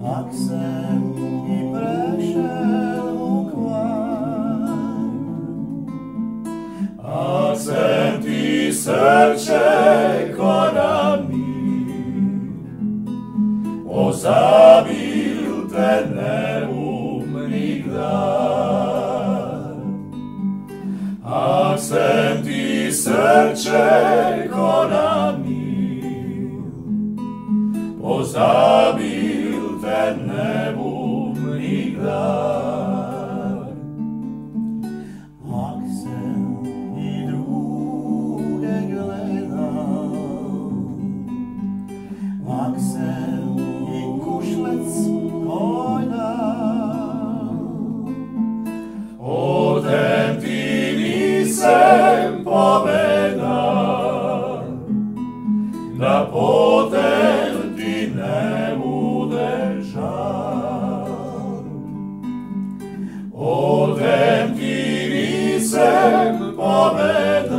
Ak sem i prešel u kvar, ak sem ti srce kona mi, pozabil te neumnih dar. Ak sem ti srce kona mi, pozabil te neumnih dar. Ak sem i druge gledal, ak sem i kušlec tvoj dal, odem ti nisem povedal, da potem ti ne bude žal. Odem ti nisem povedal,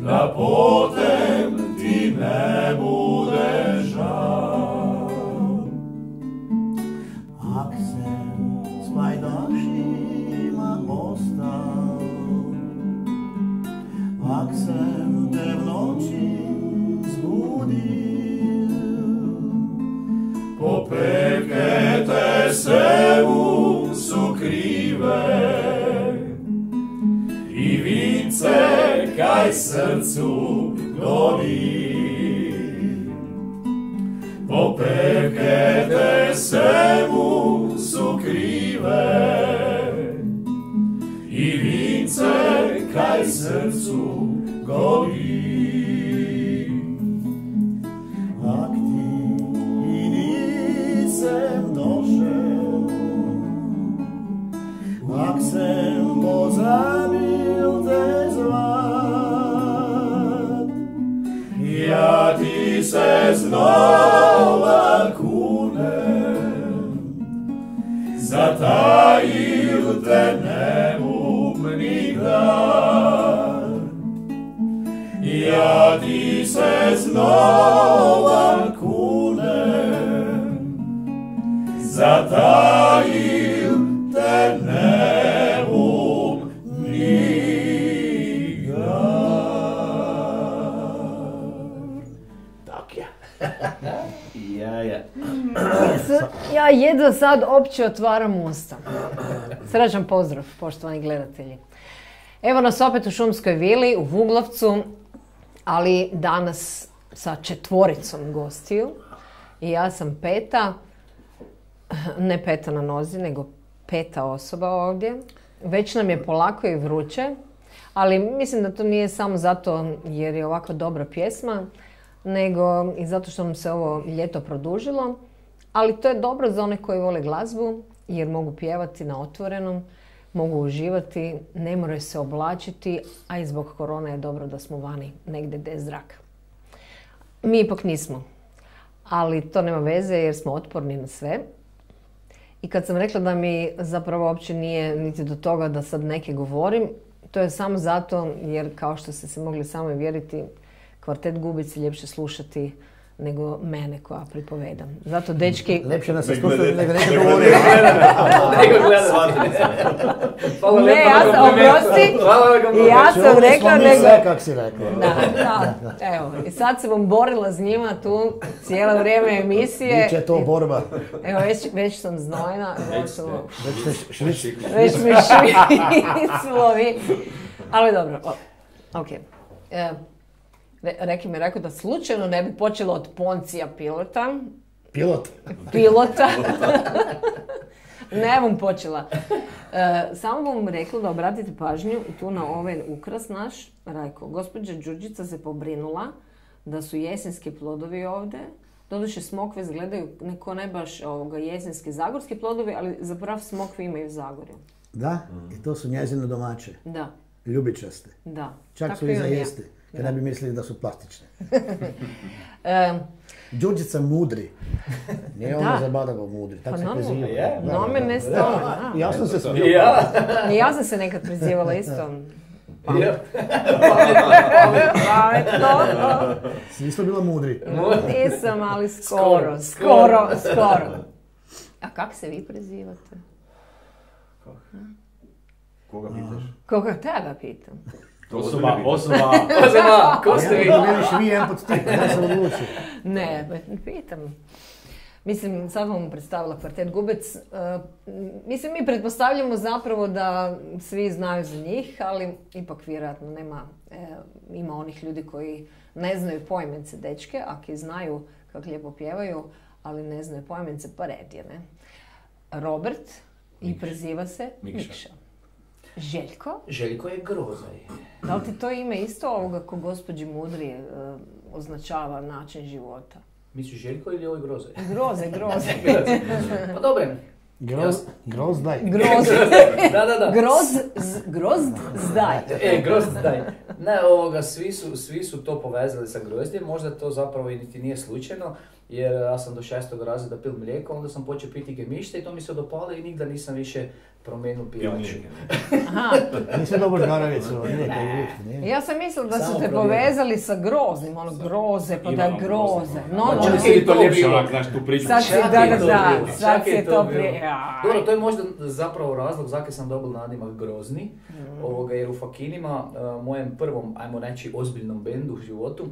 da potem ti ne bude žal. Ak sem s pajdašima ostal, ak sem te v noči zbudil, popeke te sebu su krive i vince kaj srcu gori. Popeke te sebu su krive i vince kaj srcu gori. Ak ti i nisem došel, ak sem pozabil te zvat, ja ti se znova kunem, zatajil te neumnih dar. Ja ti se znova kunem, zatajil te neumnih dar. Tak je. Ja jedva sad opće otvaram usta. Srećan pozdrav, poštovani gledatelji. Evo nas opet u Šumskoj vili, u Vuglavcu, ali danas sa 4 gostiju. I ja sam peta, ne peta na nozi, nego 5. osoba ovdje. Već nam je polako i vruće, ali mislim da to nije samo zato jer je ovako dobra pjesma, nego i zato što nam se ovo ljeto produžilo. Ali to je dobro za one koji vole glazbu, jer mogu pjevati na otvorenom, mogu uživati, ne moraju se oblačiti, a i zbog korone je dobro da smo vani, negdje gdje je zrak. Mi ipak nismo, ali to nema veze jer smo otporni na sve. I kad sam rekla da mi zapravo uopće nije niti do toga da sad neke govorim, to je samo zato jer, kao što ste se mogli sami vjeriti, kvartet Gubici ljepše slušati nego mene koja pripovedam. Zato, dečki... Lepše nas se slušati nego neke govori. Nego gledati. Ne, ja sam, oprosti, ja sam rekla nego... sve kak si rekla. Da, evo, i sad se vam borila s njima tu cijelo vrijeme emisije. Biće to borba. Evo, već sam znojna, Već mi šviclo vi. Ali dobro, ok. Reki mi rekao da slučajno ne bi počela od Poncija Pilota. Pilota. Ne bom počela. Samo bom rekla da obratite pažnju tu na ovaj ukras naš. Rajko, gospođa Đurđica se pobrinula da su jesenski plodovi ovdje. Doduše smokve izgledaju neko ne baš jesenski zagorski plodovi, ali zapravo smokve imaju u Zagorju. Da, i to su njezine domaće. Da. Ljubičaste. Da. Čak su i za jesti, kad ne bi mislili da su plastične. Đurđica mudri. Nije ona zabadava mudri, tako se preziva. No me ne stane. Ja sam se smio. Ja sam se nekad prezivala isto. Pametno. Si isto bila mudri. Nisam, ali skoro. A kak se vi prezivate? Koga pitaš? Koga tebe pitam? Osoba. Ko ste vi? Ja veliš vi jedan pod stik, ja sam odlučio. Ne, pitam. Mislim, sad vam predstavila Kvartet Gubec. Mislim, mi pretpostavljamo zapravo da svi znaju za njih, ali ipak vjerojatno ima onih ljudi koji ne znaju poimence dečke, aki znaju kako lijepo pjevaju, ali ne znaju poimence, pa red je, ne? Robert i preziva se Mikša. Željko? Željko je Grozaj. Da li ti to ime isto ovoga ko gospođi Mudri označava način života? Misliš Željko ili ovaj Grozaj? Groze. Pa dobro. Grozdaj. Da. Grozdaj. Grozdaj. Ne, svi su to povezali sa grozdjem, možda to zapravo i niti nije slučajno, jer ja sam do 6. razreda pil mlijeko, onda sam počeo piti gemište i to mi se dopalo i nikda nisam više promijenio pijaču. Nisam dobar žgaravicu. Ja sam mislila da su te povezali sa groznim, groze, pa da groze. Čak je to ljepše onak, znaš, tu priču. Sad je to prije. Dobro, to je možda zapravo razlog zakaj sam dobil nadimak Grozni, jer u Fakinima, mojem prvom, ajmo reći, ozbiljnom bendu u životu,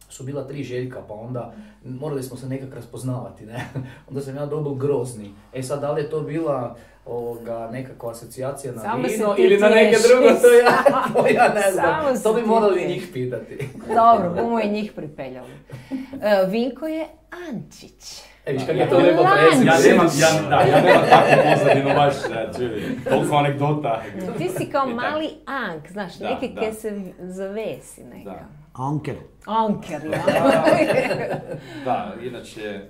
su bila 3 Željka, pa onda morali smo se nekak raspoznavati, ne? Onda sam ja dobil Grozni. Sad, da li je to bila nekakva asocijacija na vino ili na neke drugo, to ja ne znam. To bi morali njih pitati. Dobro, bomo i njih pripeljali. Vinko je Ančić. Viš kak je to lijepo prezime. Ja nemam takvu pozadinu baš, toliko anegdota. Ti si kao mali Ank, znaš, neki ke se zavesi neka. Anker, ja. Da, inače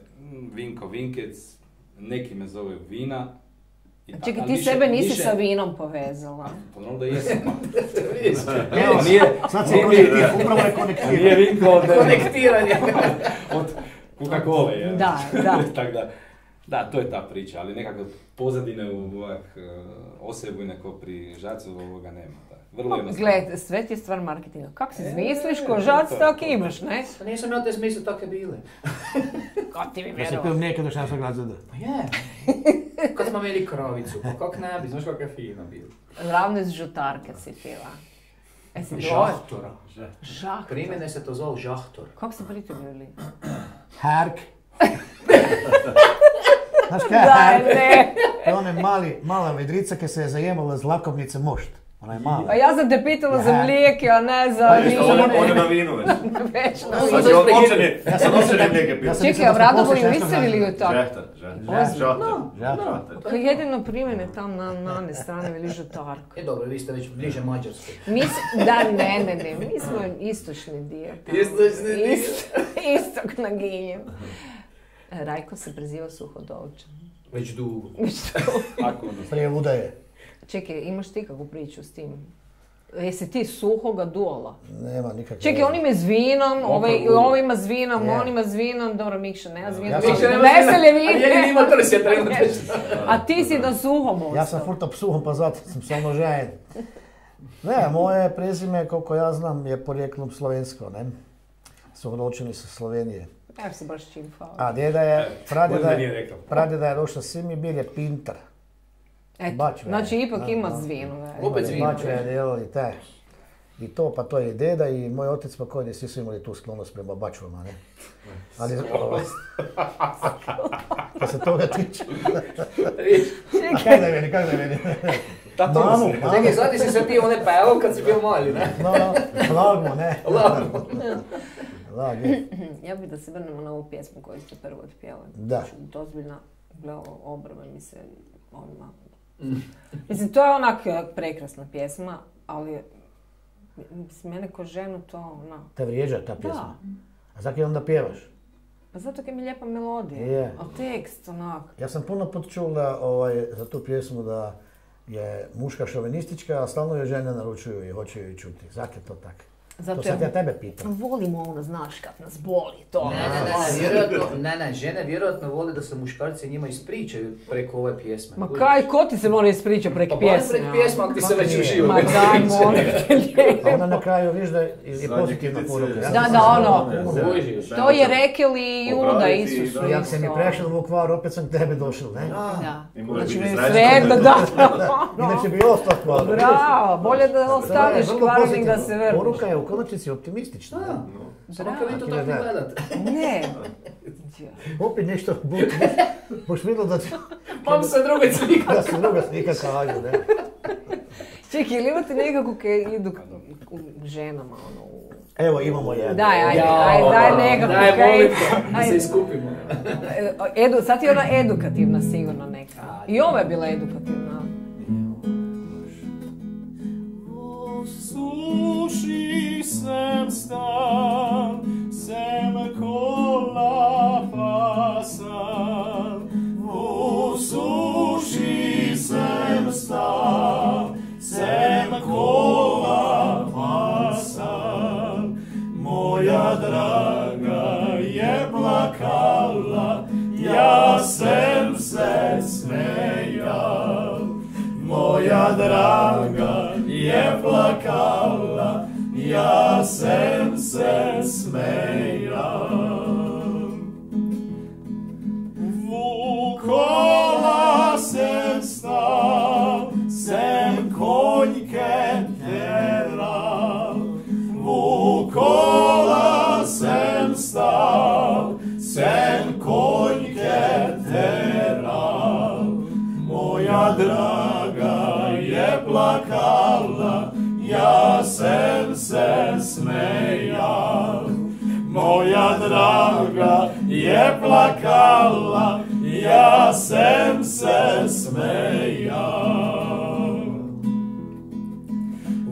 Vinko Vinkec, neki me zove Vina. Čekaj, ti sebe nisi sa vinom povezala. Pa normalno da jesam. evo, sad se upravo je konektiranje. Nije Vinko od konektiranje. Od Coca-Cola, je. Da. Tako da, to je ta priča, ali nekako pozadine u Osebujne ko pri Žacu ovoga nema. Vrlo jednostavno. Gled, sve ti je stvar marketinga. Kako se zmisliš ko Žac, tako imaš, ne? Pa nisam ja te smisli tako bile. Kako ti mi Ja vjerovao? sam pil mlijeka do 6. razreda. Pa je. Kad smo imeli kravicu, pa kak ne bi, znaš kak je fina bila. Ravno iz žutarke si pila. Žahtora. Žahtor. Pri mene se to zvao žahtor. Kako se pri tebi veli? Hark. Znaš kaj je Da, hark? ne. To je ona mala vedrica koja se je zajemala z lakovnice mošt. Ona je mala. A ja sam te pitala za mlijeke, a ne za vino. On je na vinu već. Već na Znači, vino. on je mlijeke pio. Čekaj, a Vradoboju Visevi li tako? Žahtar. Ko jedino pri mene tam na one strane veli žutarka. Dobro, vi ste već bliže Mađarskoj. Ne, mi smo istočni dio. Istok na Giljem. Rajko se preziva Suhodolčan. Već dugo. Prije Ludaje. Čekaj, imaš ti kakvu priču s tim? Jesi ti Suhoga Duola? Nema nikakve. Čekaj, on ima s vinom, ovaj ima s vinom, on ima s vinom, dobro, Mikša nema s vinom. Mikša nema Veselje A jedini ima trsje trenutno. A ti si na suhom ostao. Ja sam furta psuhom, pa zato sam samo žajen. Ne, moje prezime, koliko ja znam, je porijeklom slovensko, ne? Suhodolčani su Slovenije. Ja se baš čim hvala. A pradjeda je došao Simi, bil je Pintar. Eto, znači ipak ima s vinom. Opet s vinom. Bačve je delali te. I to, pa to je i deda i moj otec pokojni, svi su imali tu sklonost prema bačvama, ne? Ali, kad se toga tiče. Kaj da je meni? Mamu. Čekaj, sad ti si se pio one pevo kad si bio mali, ne? Lagmo, ne? Lag je. Ja bih da se vrnemo na ovu pjesmu koju ste prvo otpjevali. Da. Dozbiljna, obrve mi se odmah. Mislim, to je onak pprekrasna pjesma, ali mene ko ženu to onak... Te vrijeđa ta pjesma? Da. A zakaj onda pjevaš? Pa zato kaj mi je lijepa melodija, je. A tekst onak... Ja sam puno put čul za tu pjesmu da je muška šovinistička, a stalno joj žene naručuju i hoće joj čuti. Zakaj to tako? Zato To sad ja tebe pitam. volimo ono, znaš, kad nas boli to. Žene vjerojatno vole da se muškarci njima ispričaju preko ove pjesme. Ma kaj, ko ti se mora ispričati prek pjesme? Pa prek pjesma, ako ti se već uživo. Ma daj, molim te. A onda na kraju vidiš da je pozitivna poruka. Da, ono, Božiš. to je rekel i Juda Isusu. Jak se mi prešao u Kvar, opet sam k tebi došao, ne? Da. I mora Znači, biti svejedno, da. Inače bi ostao Kvar. Bravo, bolje da ostaneš Kvarnik da se vrniš. Poruka je u konačnici optimistična. Samo kad vi to tako gledate. Ne. Opet nešto, boš vidjelo da Vam se druge slika. da se druga slika kažu, ne? Čekaj, ili imate nekako kaj idu u ženama, ono, Evo imamo jedan. Daj, daj nekako Daj, kaj. molim te, da se iskupimo. Sad je ona edukativna sigurno neka. I ova je bila edukativna. Suši sem stan, sem kola pasan. U suši sem stan, sem kola pasan. Moja draga je plakala, ja sem se smejal. Moja draga je plakala, ja sem se smejal. Vukola sem stal, sem konjke teral. Vukola sem stal, sem konjke teral. Moja draga je plakala, ja sem se smejal. Moja draga je plakala, ja sem se smejal.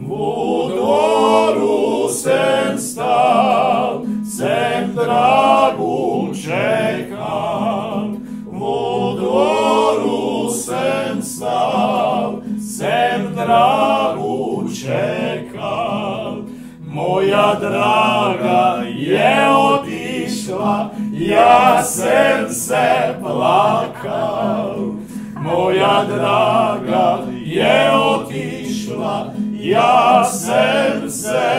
U dvoru sem stal, sem dragu čekal. U dvoru sem stal, sem dragu čekal. Moja draga je otišla, ja sem se plakal. Moja draga je otišla, ja sem se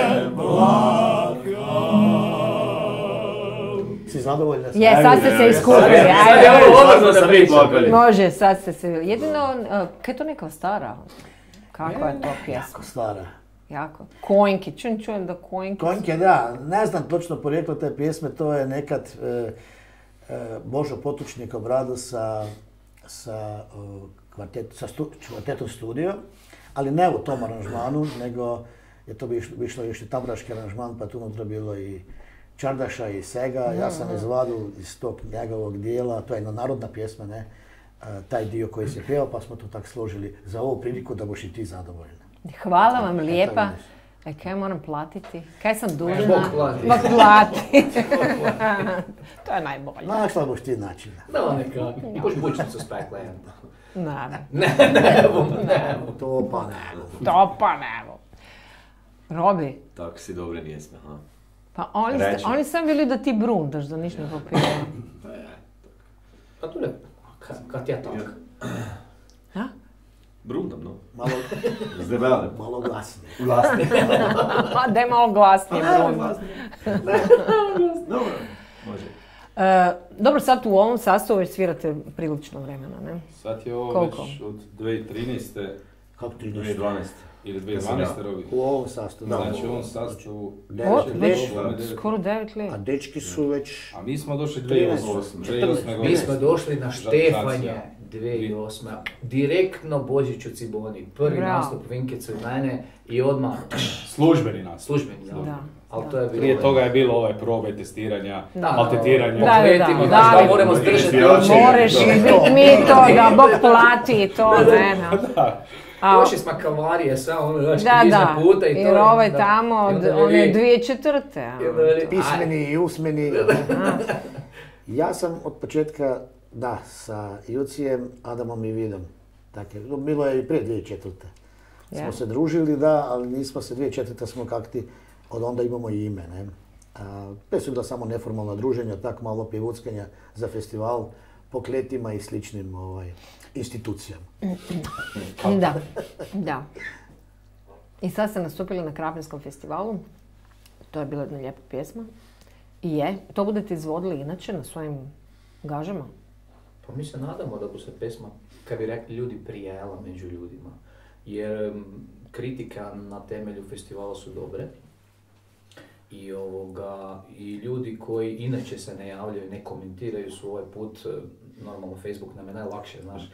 plakal. Si zadovoljna? Je, sad ste se iskupili, ajde. Odmah sam mi plakali. Može, sad ste se... Jedino, kaj je to neka stara? Kakva je to pjesma? Jako stara. Jako. Konjki, čujem da konjki... Konjke, da, ne znam točno porijeklo te pjesme, to je nekad Božo Potučnik obrado sa kvartetom Studio, ali ne u tom aranžmanu, nego je to bi išlo još i tabraški aranžman, pa tu unutra bilo i Čardaša i Sega. Ja sam izvadio iz tog njegovog dijela, to je jedna narodna pjesma, ne, taj dio koji se pjevao, pa smo to tako složili za ovu priliku da boš i ti zadovoljna. Hvala vam lijepa. Kaj moram platiti? Kaj sam dužna? Bog plati. Bog plati. To je najbolje. Našla boš ti način. Da, nekako. I boš bučnicu spekla. Naravno. To pa ne. To pa nevo. Robi, Tako si dobre pjesme, ha? pa Reći. oni sam bili da ti brundaš, da niš ne popijeva. Pa tu ne, kad ja tako. Ha? Brundam, no. Malo, Zdebele. malo glasnije. Glasni. Daj malo glasnije brunda. Dobro. Može. Dobro, sad u ovom sastavu već svirate prilično vremena, ne? Sad je ovo Koliko? već od 2013. Kako ti 2012. ili 2012. robi. U ovom sastavu. Znači u ovom sastavu... Već Devet. skoro 9 A let. dečki su već... A mi smo došli 2008. 2008. Mi godine. smo došli na Štefanje 2008. Direktno Božiću Ciboni. Prvi Bravo. nastup Vinkicu i mene i odmah Službeni nas. službeni. Da. Ali to je bilo... Prije toga je bilo ove probe testiranja, Da. maltetiranja. Pokretima, Da, znaš da. da moramo zdržati. Moreš i mi to, da Bog plati i to, ne, ne. A- Došli smo kalvarije, sve ono, znaš, Da, iza da, puta i to. jer ovaj da. tamo, I onda on je veli- 2004. i onda veli, Pismeni i usmeni. Ja sam od početka, da, sa Jucijem, Adamom i Vidom. Dakle, bilo je i prije 2004. Smo Ja. se družili, da, ali nismo se 2004. smo kak ti od onda imamo i ime. Ne? To su bila samo neformalna druženja, tako malo pivuckanja za festival po kletima i sličnim institucijama. Da. I sad ste nastupili na Krapinskom festivalu. To je bila jedna lijepa pjesma. I to budete izvodili inače na svojim gažama? Pa mi se nadamo da bi se pesma, kad bi rekli ljudi, prijela među ljudima. Jer kritika na temelju festivala su dobre. I ljudi koji inače se ne javljaju, ne komentiraju su ovaj put, normalno Facebook nam je najlakše, znaš,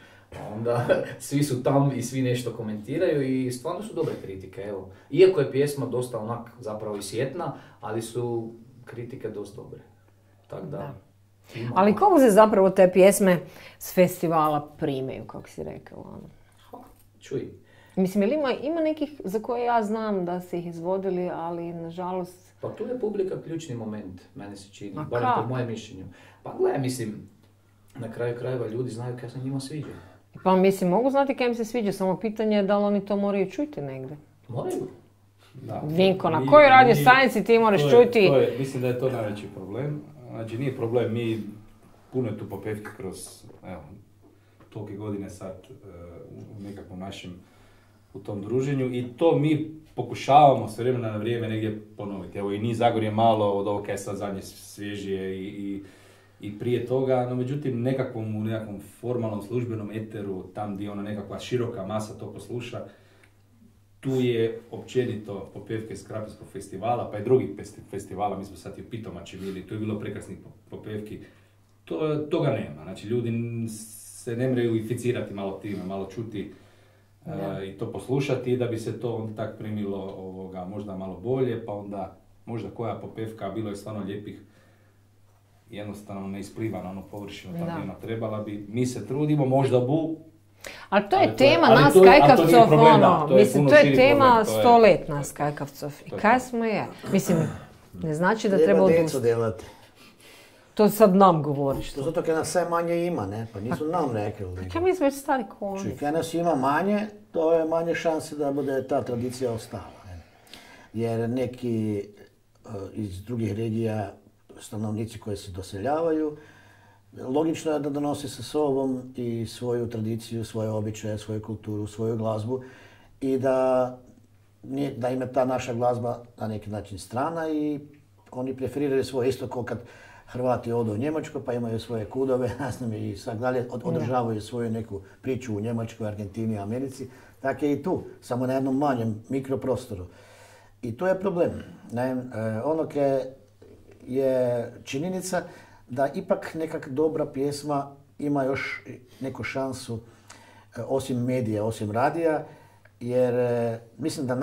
onda svi su tam i svi nešto komentiraju i stvarno su dobre kritike, evo. Iako je pjesma dosta onak zapravo isjetna, ali su kritike dosta dobre. Tako da. Ali koliko se zapravo te pjesme s festivala primaju, kako si rekao? Čuj. Mislim, ili ima nekih za koje ja znam da ste ih izvodili, ali nažalost... Pa tu je publika ključni moment, meni se čini, barem po mojem mišljenju. Pa gledaj, mislim, na kraju krajeva ljudi znaju kaj se njima sviđa. Pa mislim, mogu znati kaj im se sviđa, samo pitanje je da li oni to moraju čuti negdje. Moraju. Da. Vinko, na kojoj radio stanici ti moraš čuti? Mislim da je to najveći problem. Znači nije problem, mi puno je tu popevki kroz, tolike godine sad u nekakvom našem u tom druženju i to mi pokušavamo s vremena na vrijeme negdje ponoviti. Evo i Ni Zagorje malo od ovog sad zadnje svježije i prije toga, no međutim u nekakvom formalnom službenom eteru, tam gdje ona nekakva široka masa to posluša, tu je općenito popevke s Krapinskog festivala, pa i drugih festivala, mi smo sad i u Pitomači bili, tu je bilo prekrasnih popevki, toga nema. Znači ljudi se ne moraju inficirati malo time, malo čuti i to poslušati da bi se to onda tak primilo možda malo bolje, pa onda možda koja popevka, bilo je stvarno lijepih, jednostavno ne ispliva na onu površinu tamo nema trebala bi, mi se trudimo, možda ali to je tema nas kajkavcov, mislim, to je tema 100 let nas kajkavcov. I kaj smo je? Mislim, ne znači da treba odustati. To sad nam govoriš. To zato kaj nas sve manje ima, ne? Pa nisu nam rekli. Kaj mi smo već stari konji? Kaj nas ima manje, to je manje šanse da bude ta tradicija ostala. Ne? Jer neki iz drugih regija, stanovnici koji se doseljavaju, logično je da donose sa sobom i svoju tradiciju, svoje običaje, svoju kulturu, svoju glazbu i da im je ta naša glazba na neki način strana i oni preferiraju svoje isto kao kad Hrvati odu u Njemačku pa imaju svoje kudove i sad dalje održavaju svoju neku priču u Njemačkoj, Argentini, Americi. Tako je i tu, samo na jednom manjem mikroprostoru. I to je problem. Ono je činjenica da ipak nekak dobra pjesma ima još neku šansu osim medija, osim radija, jer mislim da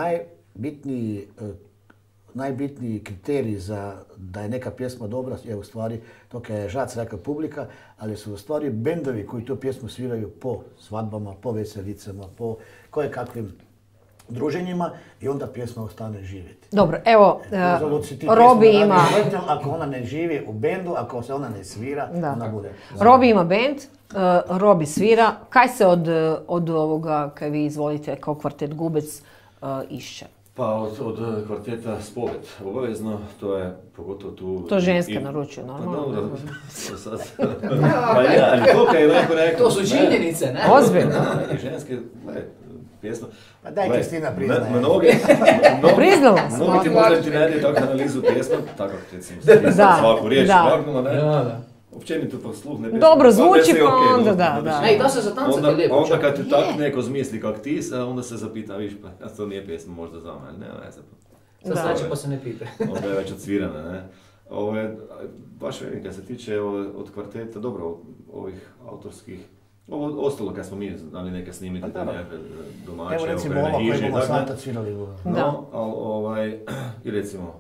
najbitniji kriterij za da je neka pjesma dobra je u stvari to kaj je žac reka publika, ali su u stvari bendovi koji tu pjesmu sviraju po svadbama, po veselicama, po kojekakvim druženjima i onda pjesma ostane živjeti. Dobro, evo, Robi ima... Ako ona ne živi u bendu, ako se ona ne svira, ona bude... Robi ima bend, Robi svira. Kaj se od ovoga, kaj vi izvolite kao kvartet Gubec, išće? Pa od kvarteta Spovet, obavezno, to je pogotovo tu... To ženske naručuju, normalno. Pa dobro, pa ja, ali to kaj je rekao... To su činjenice, ne? Ozbiljno. I ženske, pjesma... Pa daj Kristina priznaje. Priznala sam. Mnogi ti možda ti najde tako analizu pjesma, tako recimo svaku riječ vagnula, ne? Općenito pa sluh ne pjesma. Dobro zvuči pa onda da. Ej, da se zatancati lijepo. Onda kad ti tako neko smisli kak ti, onda se zapita, viš pa to nije pjesma možda za mene, nema veze. Sad znači pa se ne pita. Onda je već odsvirana, ne? Baš vidim kad se tiče od kvarteta, dobro, ovih autorskih, ovo ostalo kad smo mi znali neka snimiti, te nekakve domaće, evo recimo ova koja imamo Santa svirali. No, i recimo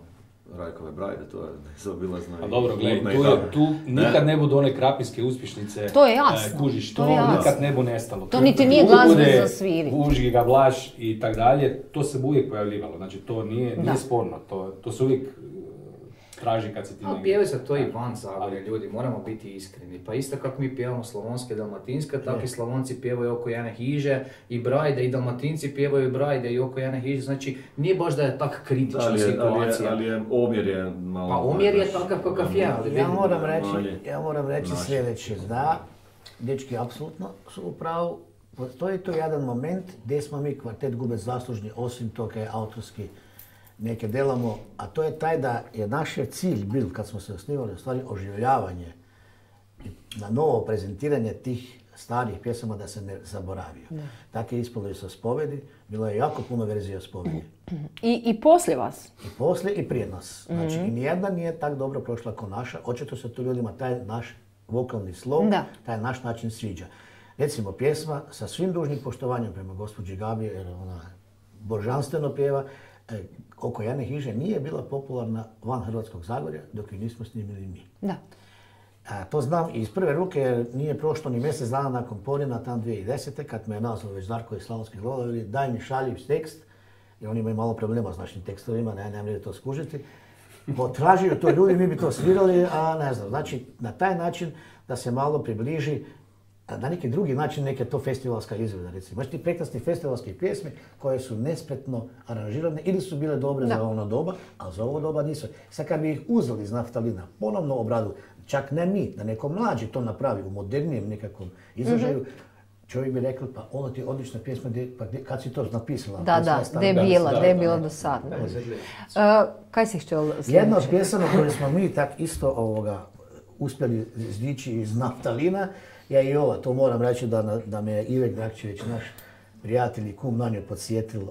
Rajkove Brajde, to je nezaobilazno. A dobro, gledaj, tu nikad ne budu one krapinske uspješnice. To je jasno. Kužiš, to nikad ne bu nestalo. To niti nije glazba za sviriti. Užgi ga Blaž i tak dalje, to se uvijek pojavljivalo. Znači to nije sporno, to su uvijek traži kad si ti Ali pjevaju se to i van Zagorja, ljudi, moramo biti iskreni. Pa isto kako mi pjevamo slavonske i dalmatinske, tako i Slavonci pjevaju oko jedne hiže i brajde, i Dalmatinci pjevaju brajde i oko jedne hiže, znači nije baš da je tak kritična situacija. Ali omjer je malo... Pa omjer je takav kakav je, ali Ja moram reći sljedeće, da, dečki apsolutno su u pravu. Postoji to jedan moment gdje smo mi kvartet Gube zaslužni, osim toga je autorski neke delamo, a to je taj da je naš cilj bil, kad smo se osnivali, u stvari oživljavanje, na novo prezentiranje tih starih pjesama da se ne zaboravio. Tako je ispalo i sa Spovedi, bilo je jako puno verzija Spovedi. I poslije vas? I poslije i prije nas. Znači, i nijedna nije tak dobro prošla kao naša. Očito se tu ljudima taj naš vokalni slov, taj naš način sviđa. Recimo, pjesma sa svim dužnim poštovanjem prema gospođi Gabi, jer ona božanstveno pjeva, oko jedne hiže nije bila popularna van Hrvatskog Zagorja dok ju nismo snimili mi. Da. To znam iz prve ruke jer nije prošlo ni mjesec dana nakon Porina, tam 2010. kad me je nazvao već Darko iz Slavonskih Gloda, veli daj mi šaljiv tekst, jer oni imaju malo problema s našim tekstovima, ne mogu to skužiti. Potražio to ljudi, mi bi to svirali, a ne znam. Znači, na taj način da se malo približi, na neki drugi način neka to festivalska izvedba, recimo. Imaš ti prekrasni festivalske pjesme koje su nespretno aranžirane ili su bile dobre za ono doba, a za ovo doba nisu. Sad kad bi ih uzeli iz Naftalina, ponovno obradu, čak ne mi, da neko mlađi to napravi u modernijem nekakvom izražaju, čovjek bi rekao, pa ono ti je odlična pjesma, pa kad si to napisala? Da, gdje je bila do sad. Kaj si htjela sljedeće? Jedna od pjesama koju smo mi tak isto uspjeli izdići iz Naftalina je i ova, to moram reći da me je Ivek Drakčević, naš prijatelj i kum, na nju podsjetil.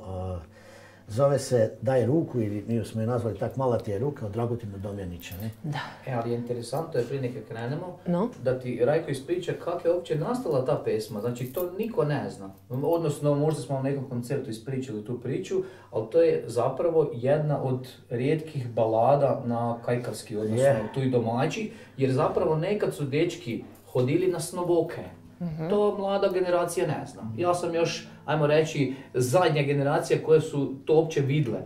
Zove se Daj ruku, ili mi smo je nazvali tak Mala ti je ruka, od Dragutina Domjanića, ne? Da. Ali je interesantno je prije neke krenemo, da ti Rajko ispriča kako je uopće nastala ta pesma. Znači to niko ne zna. Odnosno možda smo na nekom koncertu ispričali tu priču, ali to je zapravo jedna od rijetkih balada na kajkavski, odnosno tu i domaći, jer zapravo nekad su dečki hodili na snovoke. To mlada generacija ne zna. Ja sam još, ajmo reći, zadnja generacija koje su to uopće vidle.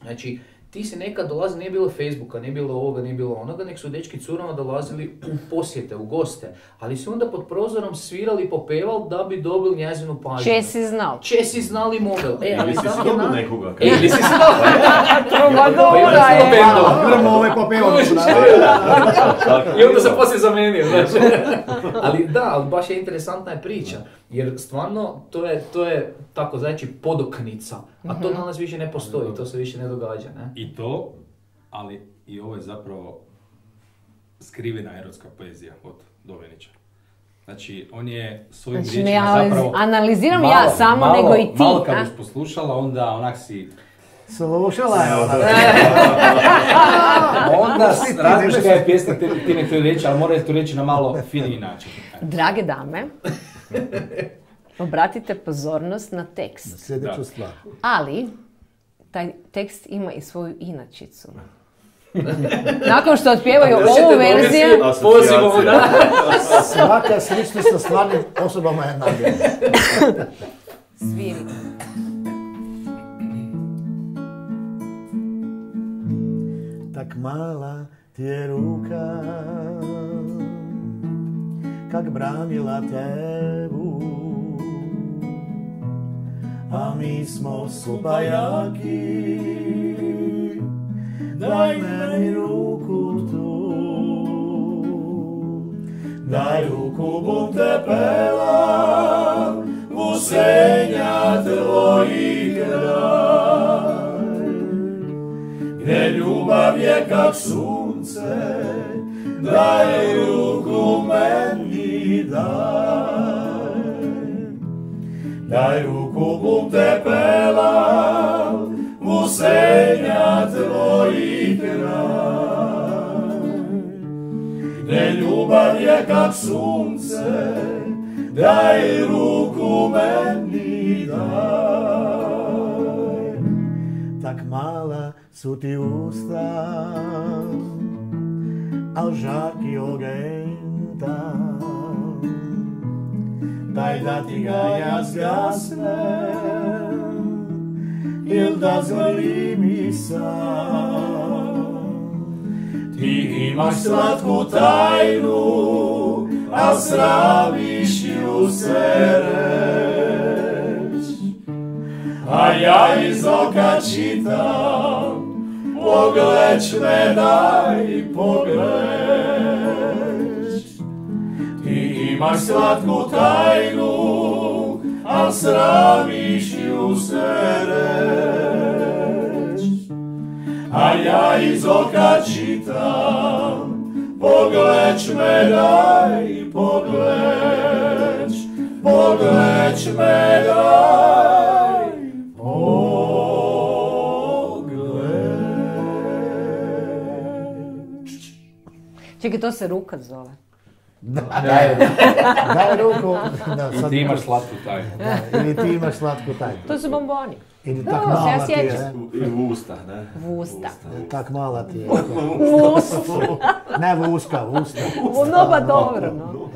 Znači, ti si nekad dolazi, nije bilo Facebooka, nije bilo ovoga, nije bilo onoga, nek su dečki curama dolazili u posjete, u goste. Ali su onda pod prozorom svirali i popevali da bi dobili njezinu pažnju. Česi znal. Česi znali model. Ali si slobodno nekoga. Ili si slobodno. Prvo ovaj popevao. I onda se poslije zamenio, znači. Ali baš je interesantna je priča. Jer stvarno to je tako znači podoknica, a to danas više ne postoji, to se više ne događa, ne? I to, ali i ovo je zapravo skrivena erotska poezija od Domjanića. Znači, on je svojim riječima zapravo... Analiziram ja samo, nego i ti. Malo kad už poslušala, onda onak si... Slušala je ona. Onda razmišlja je pjesma, ti nek to reći, ali morate to reći na malo finiji način. Drage dame, obratite pozornost na tekst. Na sljedeću stvar. Ali, taj tekst ima i svoju inačicu. Nakon što otpjevaju ovu verziju... Svaka sličnost sa stvarnim osobama je nabijena. Sviri. Tak mala ti je ruka, kak branila tebu, a mi smo supajaki, daj meni ruku tu, daj ruku bum te pela, u senja tvojih kraj, gdje ljubav je kak sunce, daj ruku meni daj, daj ruku bum te pela, u senja tvojih kraj, gdje ljubav je kak sunce, daj ruku meni daj. Tak mala su ti usta, al žarki ogenta, daj da ti ga ja zgasnem, il da zgori mi sam, Ti imaš slatku tajnu, a sramiš ju se reć. A ja iz oka čitam, pogleć me daj, pogleć. Ti imaš slatku tajnu, a sramiš ju se reć. A ja iz oka čitam, pogleć me daj, pogleć. Pogleć me daj, pogleć. Čekaj, to se ruka zove. Daj ruku. Da, I sad- ti imaš slatku tajnu. Da, ili ti imaš slatku tajnu. To su bomboni. Ili Da, tak se mala ja ti je, sjećam. ne? I u usta, ne? U usta. Tak mala ti je. Usta. Ne, vuska, usta. No ba dobro, no.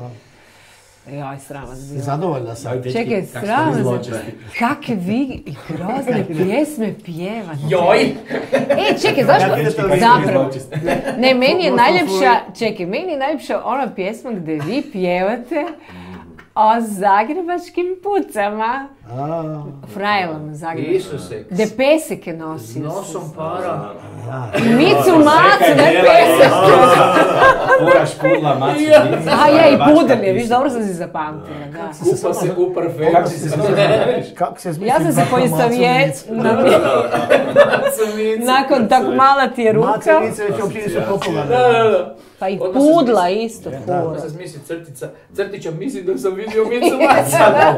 Jaj, sram vas I bilo. zadovoljna sam. Čekaj, sram vas bilo. Kakve vi grozne pjesme pjevate. Joj! E, čekaj, zašto? Zapravo. Ne, meni je Ko najljepša, čekaj, meni je najljepša ona pjesma gdje vi pjevate o zagrebačkim pucama. Frajlama zagrebačkim. Isuse. Gdje peseke nosi. Nosom para. Micu macu, ne peseke. Pura špudla, macu, micu. A ja i pudel je, viš, dobro sam si zapamtila, da. Kupa se u parfemu. Kako si se Kako se Ja sam se nakon tako mala ti je ruka, Macelice već uopće nisu popularne. Da. pa i Onda sam pudla mislio- isto. Da. Onda se smisli crtića, mislim da sam vidio Micu Maca.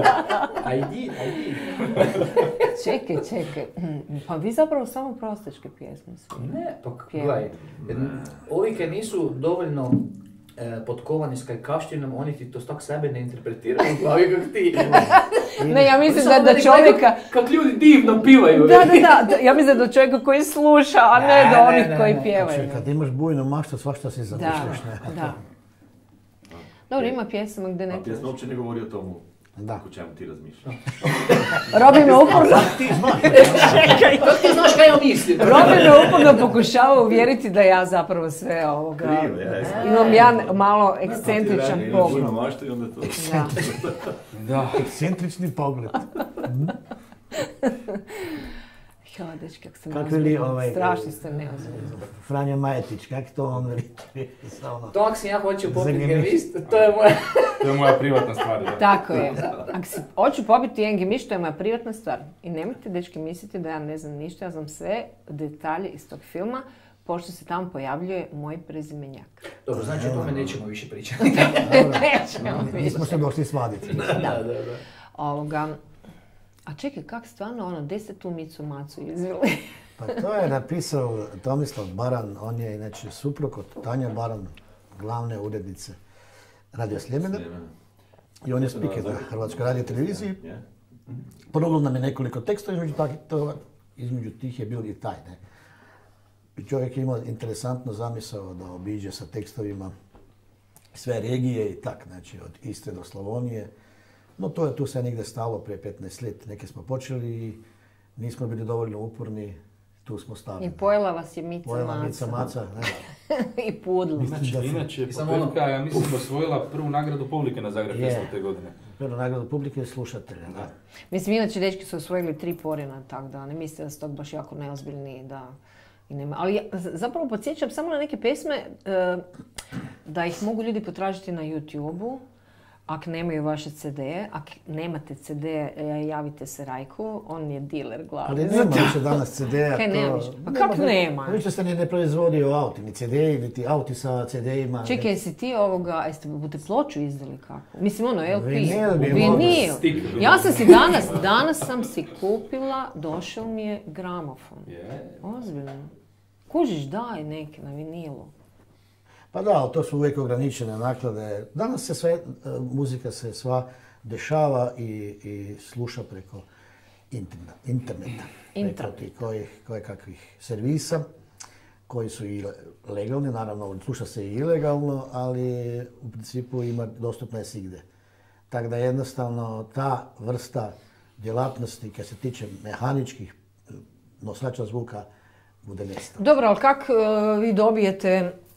Ajdi. Čekaj, pa vi zapravo samo prostačke pjesme su. Ne, pa gledaj, ovi kaj nisu dovoljno potkovani s kajkavštinom, oni ti to tak sebe ne interpretiraju u glavi kak ti. Ne, ja mislim Samo da meni čovjeka... gledaju Kak ljudi divno pivaju. Da, ja mislim da čovjeka koji sluša, a ne do onih ne, koji ne. pjevaju. Kad imaš bujnu maštu, svašta si Da, zamišljaš, ne? da. Dobro, ima pjesama gdje ne A pjesma uopće ne govori o tomu Da. o čemu ti razmišljaš. Robi me uporno... Kako ti znaš kaj ja mislim? Robi me uporno pokušava uvjeriti da ja zapravo sve ovoga... Krivo, je. Imam ja malo ekscentričan pogled. Imaš maštu i onda to... Da. Da. Ekscentrični pogled. Ja, dečki, kako sam Kakvi li neozbiljna. Strašno ste neozbiljni. Franjo Majetić, kak to on veli? Ono. To ako sam ja hoću popiti Zagemiš. gevist, to je moja... To je moja privatna stvar. Da. Tako je. Ako si hoću popiti jedan gemiš, to je moja privatna stvar. I nemojte, dečki, misliti da ja ne znam ništa, ja znam sve detalje iz tog filma, pošto se tamo pojavljuje moj prezimenjak. Dobro, znači o tome nećemo više pričati. Nećemo više. Nismo se došli svaditi. Da. Ovoga. A čekaj, kak stvarno ono, gdje ste tu Micu Macu izveli? Pa to je napisao Tomislav Baran, on je inače suprug od Tanja Baran, glavne urednice Radio Sljemena. I on je speaker na Hrvatskoj radioteleviziji. Prodao nam je nekoliko tekstova, između tih je bil i taj. Ne? I čovjek je imao interesantno zamisao da obiđe sa tekstovima sve regije i tak, znači od Istre do Slavonije. No to je tu sve negdje stalo prije 15 let. Neke smo počeli i nismo bili dovoljno uporni, tu smo stali. I pojela vas je Mica Pojela Mica Maca. Maca, ne. I pudlo. Inače, samo ono- Popevka, ja mislim da osvojila prvu nagradu publike na Zagreb Je. Festu te godine. Prvo nagradu publike i slušatelja. Da. Mislim, inače, dečki su osvojili 3 porina, tako da ne mislite da su tog baš jako neozbiljni, da i nema. Ali ja zapravo podsjećam samo na neke pesme da ih mogu ljudi potražiti na YouTube-u. Ako nemaju vaše CD-e, ako nemate CD-e, javite se Rajku, on je diler glavni. Ali nema više danas CD-a. Kaj to- nema više? Pa kak nema? Više se ne proizvodi auti, ni CD-i, niti auti sa CD-ima. Čekaj, jesi ti jeste budete ploču izdali kako? Mislim, ono, LP. Vinil bi Vinil. Stik. Ja sam si danas sam si kupila, došao mi je gramofon. Ozbiljno. Kužiš, daj neke na vinilu. Pa da, ali to su uvijek ograničene naklade. Danas se sve, muzika se sva dešava i sluša preko interneta. Preko tih koje kakvih servisa koji su i legalni, naravno sluša se i ilegalno, ali u principu ima dostupna je svigdje. Tako da jednostavno ta vrsta djelatnosti kad se tiče mehaničkih nosača zvuka bude nestala. Dobro, ali kak vi dobijete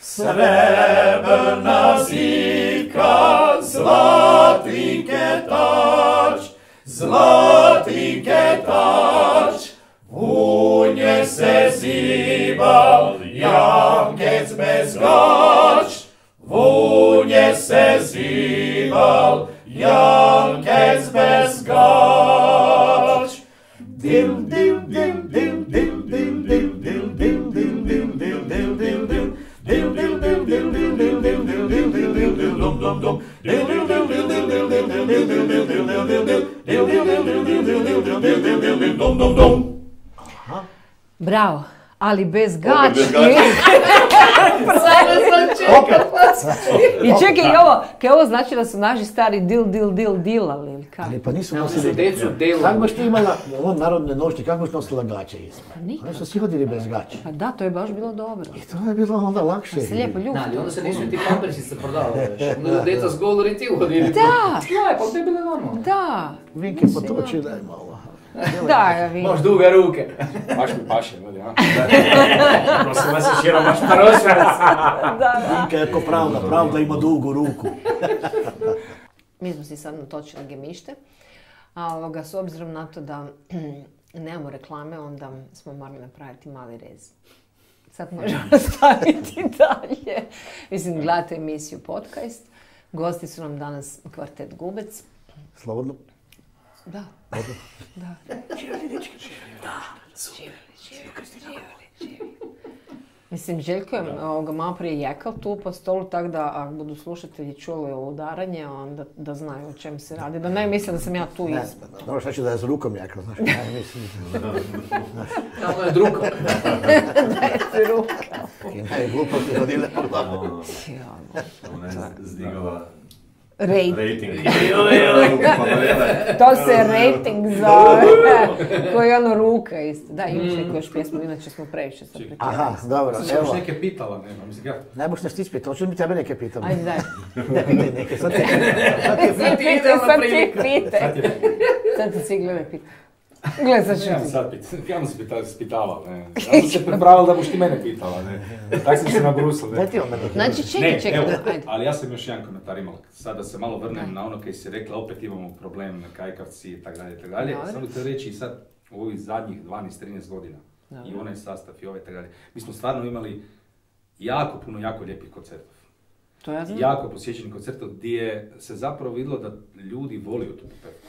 Srebrna zika, zlatni ketač, u nje se zibal jankec bez gač, u nje se zibal jankec bez gač. Dil, dil, dil, dil, dil, dil, dil, dil, dil, dil, dil, dil, dil, dil, dil. Dil dil dil dil dil dil dil dil dil dil dil dil dum dum dum. Dil dil dil dil dil dil dil dil dil dil dil dil dil dil dil. Dil dil dil dil dil dil dil dil dil dil dil dum dum dum. Bravo, ali bez gači. I čekaj, kaj ovo znači da su naši stari dilali ili kako? Ali pa nisu Su nosili... decu delali. Kako baš ti imala, on narodne nošnje, kako baš nosila gaće isto? Pa nikad. Oni su svi hodili bez gaća. Pa da, to je baš bilo dobro. I to je bilo onda lakše. Pa se lijepo ljubi. Da, ali onda se nisu ti pampersice prodavali već. Onda deca s golori ti uhodili. Da. Ja, pa to je bilo normalno. Da. Vinke potoči, daj malo. Da, ja vidim. Možeš duge ruke. Baš mi paše, ljudi, a? Prosim vas još jednom, baš parosvarac. Vinke je ko pravda ima dugu ruku. Mi smo si sad natočili gemište, a s obzirom na to da nemamo reklame, onda smo morali napraviti mali rez. Sad možemo nastaviti dalje. Mislim, gledate emisiju Podcast. Gosti su nam danas kvartet Gubec. Slobodno. Da. Da. Živjeli. Mislim, Željko je malo prije jekao tu po stolu, tako da ako budu slušatelji čuli ovo udaranje, onda da znaju o čem se radi. Da ne misle da sam ja tu ispod. Dobro, šta ću da je s rukom jekao, znaš, ne mislim. Ono je drugo. Da je se ruka. I najgluposti hodile po glavu. Ona je zdigala Rating. rating. To se rating zove. Koji je ono ruka isto. Da, imaš neku još pjesmu, inače smo previše sad prekidali. Aha, dobro, Sad se još evo. neke pitala, nema, mislim ja. Ne boš nešto ispitao, hoću mi tebe neke pitam. Ajde, daj. Ne pitaj neke, sad ti Sad ti pitaj. Sad ti svi gledaj pitaj. Gledaj, sad ću Ja ti. sam sad ja sam se spitala, ne. Ja sam se pripravila da boš ti mene pitala, ne. Tak sam se nabrusila, Daj ne. ti onda neke. Znači, čekaj, evo, ajde. ali ja sam još jedan komentar imao. Sad da se malo vrnem na ono kaj si rekla, opet imamo problem na kajkavci i tako dalje, tako dalje. Dobro. Samo ću reći sad u ovih zadnjih 12-13 godina i onaj sastav i ovaj tako dalje. Mi smo stvarno imali jako puno, jako lijepih koncertov. To ja znam. Jako posjećenih koncerta gdje se zapravo vidjelo da ljudi voliju tu pevku.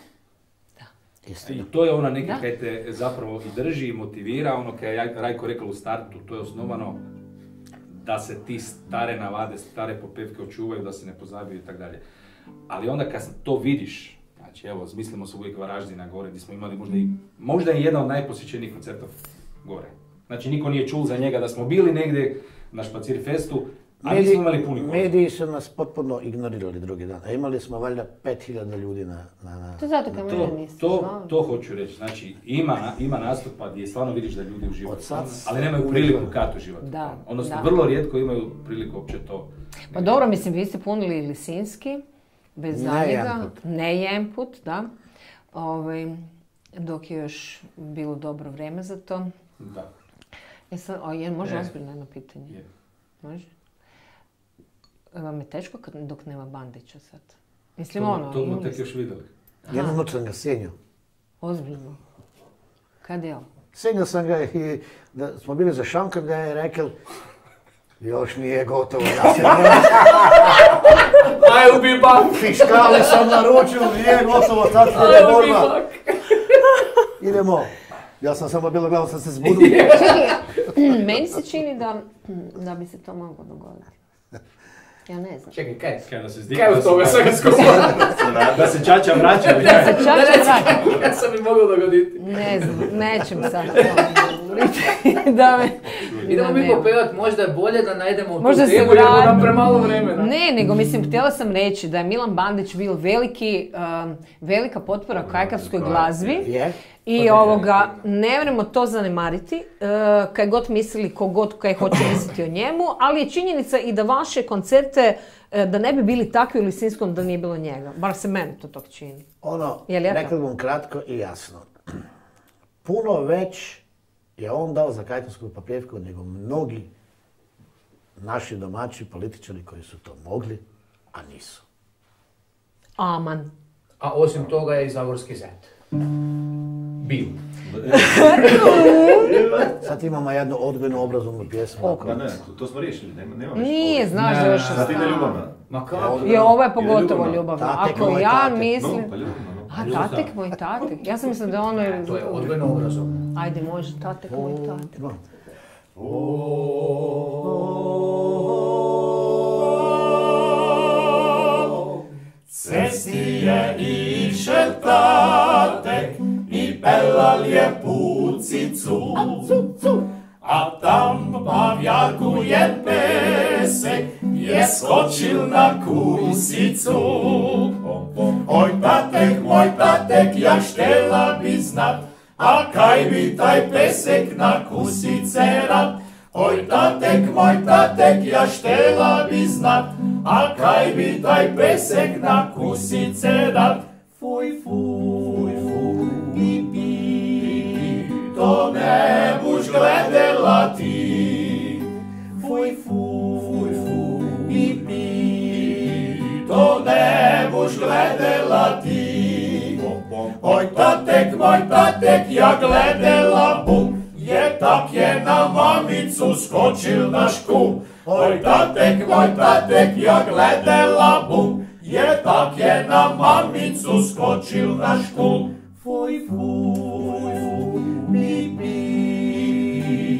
I to je ona neka kaj te zapravo i drži i motivira, ono kaj je Rajko rekao u startu, to je osnovano da se ti stare navade, stare popevke očuvaju, da se ne pozabiju i tako dalje. Ali onda kad to vidiš, znači evo, zmislimo se uvijek Varaždina gore, gdje smo imali možda i jedan od najposjećenijih koncerta gore. Znači niko nije čul za njega da smo bili negdje na Špacirfestu, a mi smo imali puni koncert. Mediji su nas potpuno ignorirali drugi dan. A imali smo valjda 5000 ljudi na... To je zato kad mene niste znali. To hoću reći, znači ima nastupa gdje stvarno vidiš da ljudi uživaju, Od sad ali nemaju priliku kad uživati. Da, Odnosno, da. vrlo rijetko imaju priliku uopće to. Pa dobro, mislim, vi ste punili Lisinski, bez Ne zadnjega. jedanput. Ne jedanput, da. Dok je još bilo dobro vrijeme za to. Da. Može Je. ozbiljno jedno pitanje? Je. Može? Vam je teško dok nema Bandića sad? Mislim, To smo imali tek ste- još vidjeli. Jednu noć sam ga sjenio. Ozbiljno. Kad je on? Sjenio sam ga i da smo bili za šankom da je rekao još nije gotovo, ja se I'll be back. fiškali sam naručio, nije gotovo, sad ide I'll be borba. back. Idemo. Ja sam samo bilo gledao, sam se zbudio. Čekaj, meni se čini da bi se to moglo dogoditi. Ja ne znam. Čekaj, kaj? Kaj da se zdigne, Kaj u tome svega skupa? da se čača vraća, ali Da kaj? se čača vrati. Kaj sam mi moglo dogoditi? Ne znam, nećem sad to govoriti. Da me... Idemo da mi nema. popevat, možda je bolje da najdemo tu Možda se temu jer vrati. nam premalo vremena. Ne, nego mislim, htjela sam reći da je Milan Bandić bio velika potpora kajkavskoj glazbi. Je. I ne vremo to zanemariti, kaj god mislili, kogod kaj hoće misliti o njemu, ali je činjenica i da vaše koncerte, da ne bi bili takvi u Lisinskom da nije bilo njega. Bar se meni to tog čini. Je li ja to? Rekao bom kratko i jasno. Puno već je on dao za kajkavsku popjevku nego mnogi naši domaći političari koji su to mogli, a nisu. Aman. A osim toga je i Zagorski zet. Bio. Sad imamo jednu odgojnu obrazovnu pjesmu. Pa ne, to smo riješili, nema više. Nije, znaš da još Sa time ljubavna. Ma kako? I ovo je pogotovo ljubavno. Tatek Ako moj ja tatek. mislim... Pa ljubavna. A tatek moj tatek? Ja sam mislila da ono je... To je odgojno obrazovno. Ajde, može, tatek moj tatek. Cesti je išel tatek i pelal je pucicu, a tam pavjarku je pesek je skočil na kusicu. Oj moj tatek, ja štela bi znat, a kaj bi taj pesek na kusice rad. Oj moj tatek, ja štela bi znat, a kaj bi taj pesek na kusice rad. Fuj, fuj, fuj, pi, pi, to ne buš gledela ti. Fuj, fuj, fuj, pi, pi, to ne buš gledela ti. Oj moj tatek, ja gledela bum, je tak je na mamicu skočil naš kum. Oj moj tatek, ja gledela bum, je tak je na mamicu skočil naš kum. Fuj, fuj, fuj, pi, pi,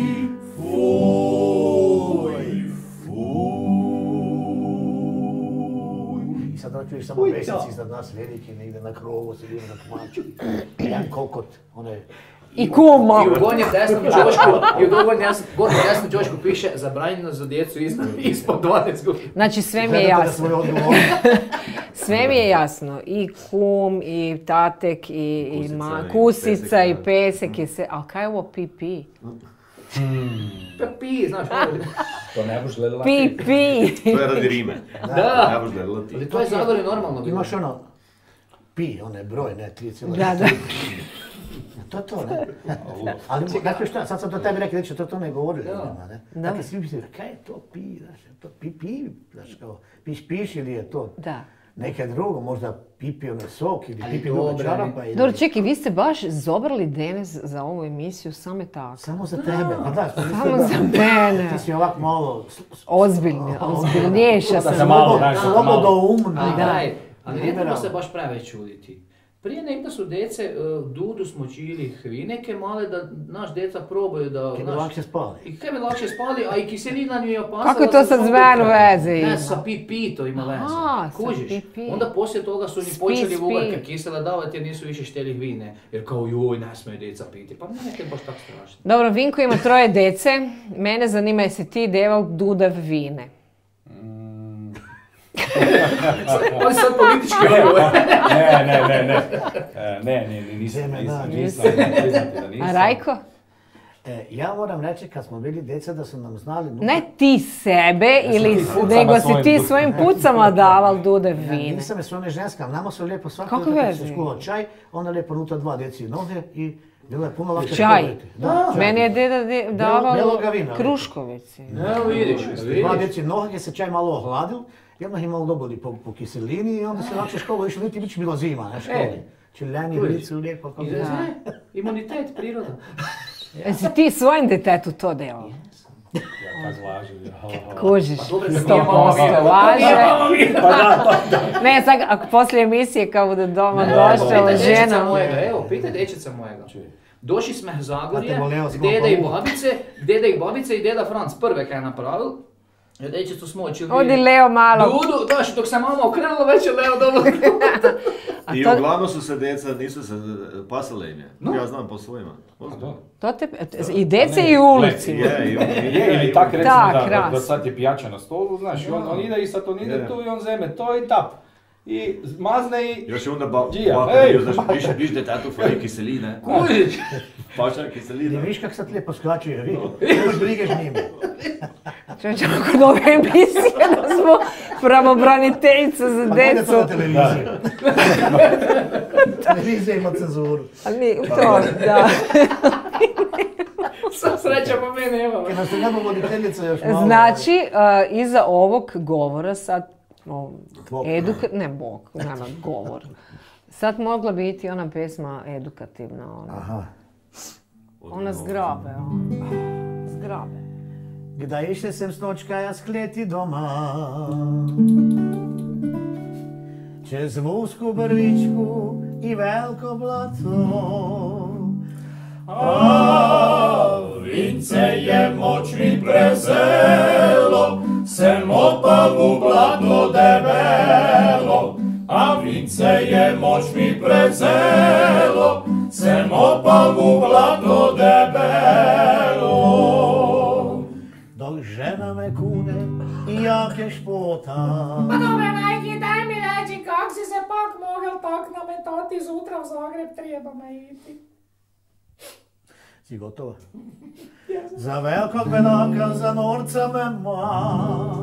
fuj, fuj. I sad čuješ samo mesec iznad nas veliki, negdje na krovu, sedimo na komaču. Jedan kokot, onaj... I kuma. I u gornjem desnom ćošku piše zabranjeno za djecu ispod 12 godina. Znači sve mi je jasno. Sve mi je jasno. I kum, i tatek, i kusica, i pesek, i sve. A kaj je ovo pi-pi? Pi, znaš. To ne boš gledala ti. Pi. To je radi rime. Da. Ne boš gledala ti. Ali to je Zagorje normalno. Imaš ono, pi, onaj broj, ne, 3,3. Da. To je to, ne? Ali, dakle šta, sad sam to tebi rekao, da to ne govorili ljudima, ne? Dakle, svi misli, kaj je to pi, znaš, to pi, znaš, kao, piš ili je to neke drugo, možda pipi onaj sok ili pipi druga čarapa ili... Dobro, čekaj, vi ste baš zobrali Denes za ovu emisiju same tako. Samo za tebe, pa da, samo za mene. Ti si ovak malo... Ozbiljnješa sam. Slobodoumna. Ali ne treba se baš previše čuditi. Prije nekda su dece dudu smočili hvineke male da naš deca probaju da... Kaj bi lakše spali. I kaj bi lakše spali, a i kiselina mi je opasala... Kako je to sad s menu veze ima? Ne, sa pi to ima veze. Kužiš? Onda poslije toga su ni počeli ugarke kisele davati jer nisu više šteli hvine. Jer kao joj, ne smiju deca piti. Pa ne baš tako strašno. Dobro, Vinko ima 3 dece. Mene zanima jesi ti deval dudav vine. Ali sad politički odgovor. Ne, nisam priznati da nisam. A Rajko? Ja moram reći kad smo bili djeca da su nam znali... Ne ti sebe, nego si ti svojim pucama daval dudav vine. Nisam je svojom ženska, nama su lijepo svaki dan kad se škulo čaj, onda lijepo unutra 2 djeci noge i bilo je puno lakše školiti. Meni je deda daval kruškovici. Evo vidiš. 2 djeci noge gdje se čaj malo ohladil, i odmah imali dobili po kiselini i onda se lakše školu išli, niti biće bilo zima na školi. Čileni, blicu, lijepo. Imunitet, priroda. Jesi ti svojim detetu to delao? Ja tak lažem. Kužiš, 100% laže. Ne, sad ako poslije emisije kao bude doma došla žena... Evo, pitaj dječica mojega. Došli smo u Zagorje, deda i babice i deda Franc prve kaj je napravil. Dječicu smo učili... Odi Leo malo. Dudu, daš, dok se mama okrenula, već je Leo dobro. I uglavnom su se djeca, nisu se pasale im je. Ja znam po svojima. I djece i u ulici. Ili tak recimo da sad je pijača na stolu, znaš, on ide i sad on ide tu i on zeme to i tap. I mazne i... Još je onda baka bio, znaš, viš detetu fali kiseline. Kužiš? Paša kiseline. I viš kak sad lijepo skraćuje, vi, nemaš brige s njime. Čovječ, kod ove emisije da smo pravobraniteljica za djecu. Pa televiziju. Televizija ima cenzuru. To, da. Sva sreća po mene, evo. Kada ste njegov voditeljica još malo... Znači, iza ovog govora sad, nema govor. Sad mogla biti ona pesma edukativna, ona. Aha. Ona zgrabe, ona. Zgrabe. Kdaj išle sem snočkaja skleti doma, čez vusku brvičku i veliko blato. A vince je močni prezelo, sem opal u blato debelo. A vince je močni prezelo, sem opal u blato debelo. Dok žena me kune i jake špota. Pa dobre, majke, daj mi reći kak si se pak mogel tak nametati, zutra u Zagreb treba me iti. Si gotova? Za velikog bedaka, za norca me ma.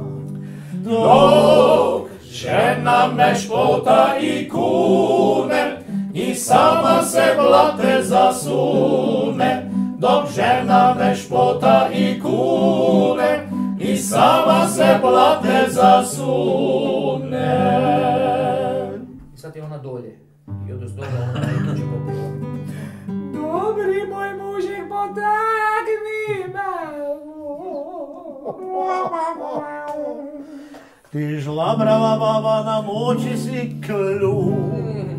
Dok žena me špota i kune, i sama se blate zasune. Dok žena me špota i kune, i sama se blate zasune. I sad je ona dolje. I od uzdolje ona najtuđe popila. Dobri moj mužik, potegni me. Ti žlabrava baba na moći si kljun.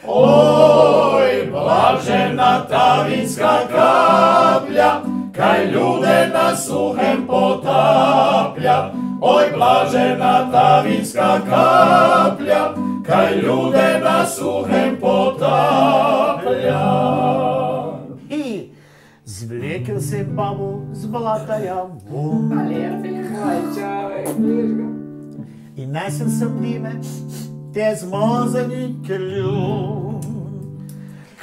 Oj, blažena ta vinska kaplja, kaj ljude na suhem potaplja. Oj, blažena ta vinska kaplja, kaj ljude na suhem potaplja. I zvlekel se babu z blata ja vun. I nesen sam dime te zmazani kljun.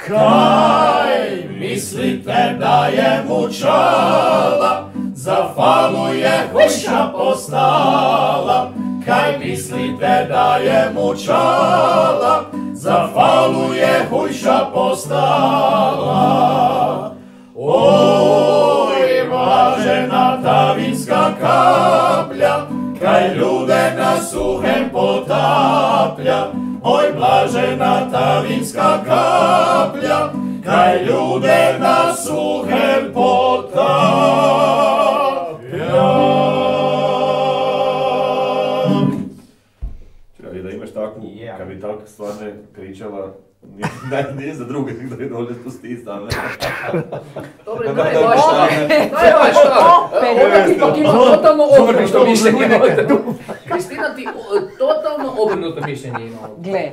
Kaj mislite da je mučala, za falu je hujša postala. Kaj mislite da je mučala, za falu je hujša postala. Oj, blažena ta vinska kaplja, kaj ljude na suhem potaplja. Oj, blažena ta vinska kaplja, kaj ljude na suhem potaplja. Čekaj, da imaš takvu, kad bi tako stvarno kričala, nije za druge, da je dolje spusti stalno. Dobre, daj baš šta. Ona ti pak ima totalno obrnuto mišljenje. Kristina ti totalno obrnuto mišljenje ima. Gle,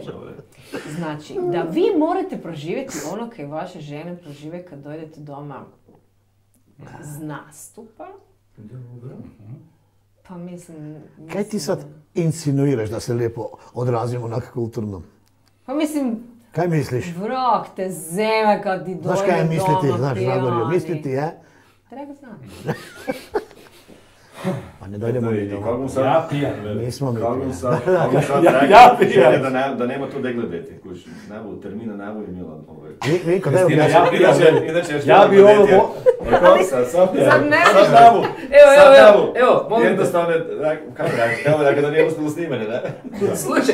znači, da vi morate proživjeti ono kaj vaše žene prožive kad dojdete doma z nastupa. Dobro. Pa mislim... Kaj ti sad insinuiraš da se lijepo odrazimo onak kulturno? Pa mislim... Kaj misliš? Vrag te zeme kad ti dojde doma Znaš kaj je misliti, pijani. znaš Zagorio, misliti, je? Treba znam. Pa ne dojdemo mi doma. Kako sad, Ja pijan, veli. Nismo mi kako pijani. sad, Ja pijan. da nema tu degledeti, kuš, nebo termina nebo je Milan. Vinko, daj Kristina, objasni. ja pijan. Ja bi ovo... Sad ne sad nabu. Evo, molim te. Jednostavno, kako reći, evo da kada nije uspjelo snimanje, ne?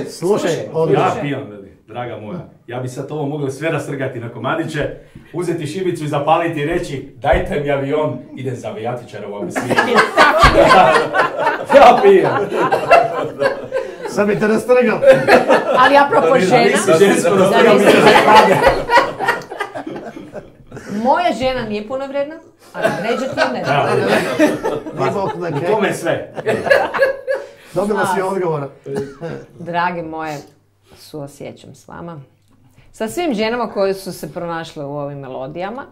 Slušaj, odlično. Ja pijan, veli, draga moja. Ja bi sad ovo mogao sve rasrgati na komadiće, uzeti šibicu i zapaliti i reći dajte mi avion, idem za avijatičara u Abisinu. Ja pijan. Sad bi te rastrgal. Ali apropo žena, Žensko rastrgao mi se zapade. moja žena nije punovredna, ali vređa ti ne. U tome je sve. Dobila si odgovor. Drage moje, suosjećam s vama. Sa svim ženama koje su se pronašle u ovim melodijama.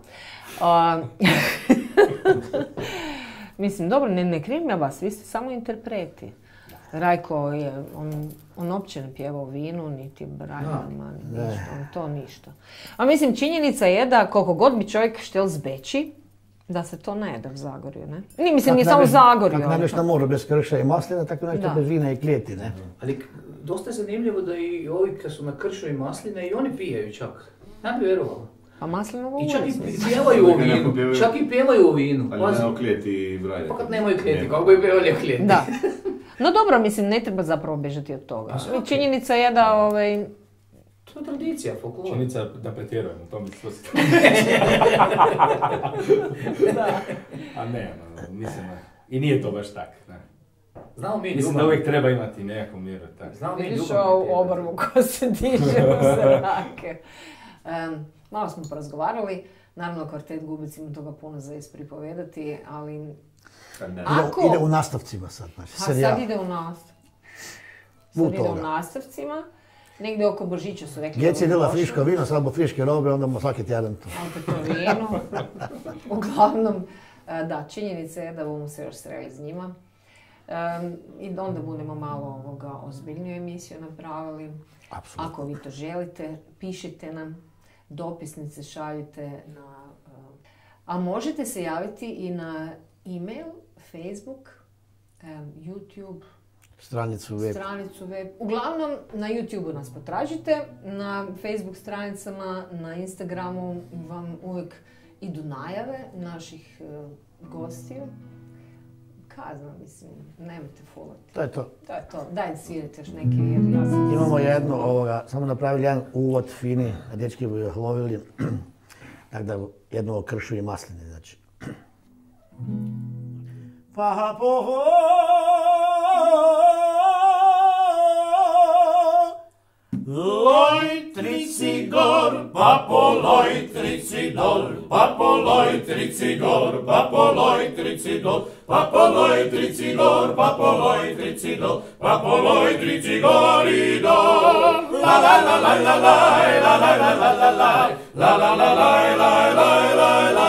Mislim, dobro, ne krivim ja vas, vi ste samo interpreti. Rajko je, on uopće ne pjeva o vinu, niti branjama, ni ništa, on to ništa. A mislim, činjenica je da koliko god bi čovjek štel zbeći, da se to ne jede u Zagorju, ne? Mislim, nije samo u Zagorju. Kako najdeš na moru bez krša i maslina, tako nešto bez vina i klijeti, ne? Ali dosta je zanimljivo da i ovi kad su na kršu i masline i oni pijaju čak. Ne bi vjerovala. Pa maslinovo I čak i ulje. pjevaju o vinu. Čak i pjevaju o vinu. Ali nemaju klijeti i brajde. Pa kad nemaju klijeti, kako bi pjevali o klijeti? Da. No dobro, mislim, ne treba zapravo bežati od toga. I činjenica je da, To je tradicija, folklor. Činjenica da pretjerujemo, to mi se A ne, mislim, i nije to baš tak, ne. Znamo mi Mislim da uvijek treba imati nekakvu mjeru, tak. Znamo mi vidiš ljubavni ovu pjevač. obrvu koja se diže u zrake. Malo smo porazgovarali, naravno kvartet Gubec ima toga puno za ispripovedati, ali ako... Ide u nastavcima sad, znači Pa serijal. sad ide u nastavcima. Negdje oko Božića su rekli... Djeci je djela friško vino, slabo friške robe, onda mu svaki tjedan to. Opet to vino. Uglavnom, da, činjenica je da bomo se još sreli s njima. I onda budemo malo ozbiljniju emisiju napravili. Apsolutno. Ako vi to želite, pišite nam, dopisnice šaljite na... A možete se javiti i na e-mail, Facebook, YouTube, Stranicu web. stranicu web. Uglavnom, na YouTube nas potražite, na Facebook stranicama, na Instagramu vam uvijek idu najave naših gostiju. Kazna, mislim, nemojte fulati. To je to. To je to. Dajte svirajte još neke, jer ja sam... Imamo jednu, samo napravili jedan uvod fini, a dječki bi ih lovili. Tako da jednu o kršu i maslini, znači. Pa poho Loj, trici gor, papoloj, trici dol, papoloj, trici gor, papoloj, trici dol, papoloj, trici gor, papoloj, trici dol, papoloj, trici gor i dol. La la la la la la, la la la la la la, la la la la la la la la,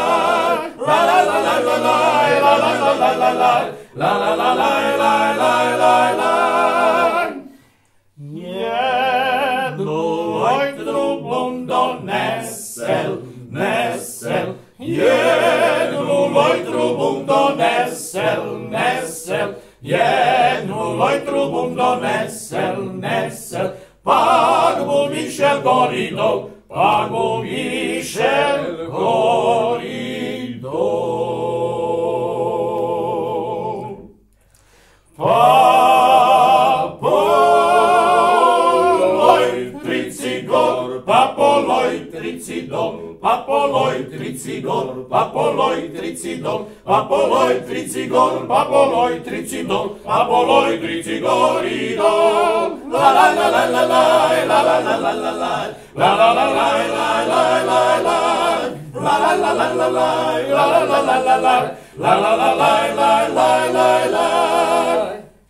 la la la la la la, la la la la la la, la la la la la la la la. Jednu bundo nesel, nesel, jednu lojtru bundo nesel, nesel, jednu lojtru bundo nesel, nesel, pak bu Mišel gori dol, pak bu Mišel gori dol. Papoloj, trici dol, papoloj, trici gor, papoloj, trici dol, papoloj, trici gor, papoloj, trici dol, papoloj, trici gor i dol. La la la la la la, la la la la la la, la la la la la la la la, la la la la la la, la la la la la la, la la la la la la la.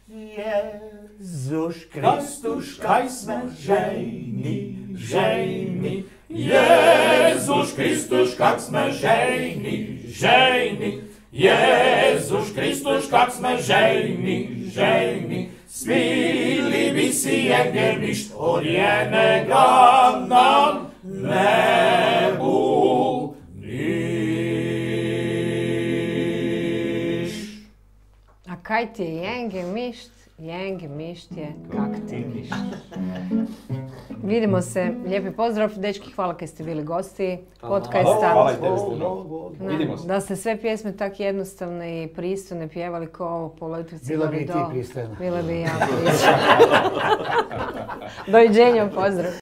Jezus Christus, kaj sme žejni, žejni. Jezus Kristus, kak sme žejni, žejni. Jezus Kristus, kak sme žejni, žejni. Smili bi si engemišt od jenega nam nebu niš. A kaj ti je jengemišt? Jengemišt je kak ti mišt. Vidimo se, lijepi pozdrav, dečki, hvala kaj ste bili gosti podcasta. Hvala i tebi puno. Vidimo se. Da ste sve pjesme tak jednostavne i pristojne pjevali kao po Lojtrici. Bila bi i ti pristojna. Bila bi i ja pristojna. Doviđenja, pozdrav.